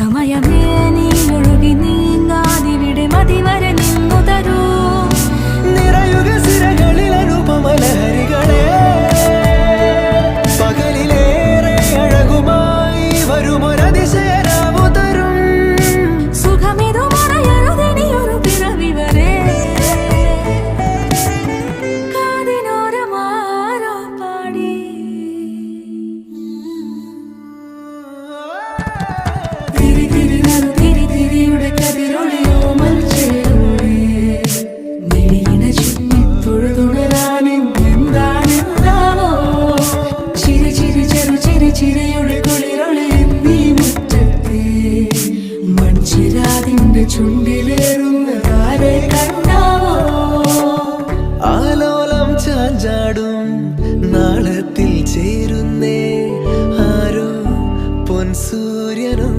സമയമേ നീ ഒഴുകി നീങ്ങാതിവിടെ മതിവരെ നിന്നു തരൂ. നിറയുക സിരകളിൽ അനുപമലഹരികളെ, പകലിലേറെ അഴകുമായി വരുമൊരതിശയരാവു തരും. സുഖമിതു മറയരുതിനിയൊരു പിറവി വരെ. കാതിനോരമാരോ പാടി തിരി തിരി നറു തിരി തിരിയുടെ കതിരൊളിയോ മൽച്ചേരോടെ മിഴിയിണ ചുറ്റി തൊഴുതുണരാനും എന്താണെന്താവോ. ചിരി ചിരി ചെറു ചിരി ചിരിയുടെ കുളിരൊളി നീ മുറ്റത്തെ മൺചിരാതിന്റെ ചുണ്ടിലേറുന്നതാരെ കണ്ടാവോ. ആലോലം ചാഞ്ചാടും നാളത്തിൽ ചേരുന്നേ ആരോ പൊൻസൂര്യനും.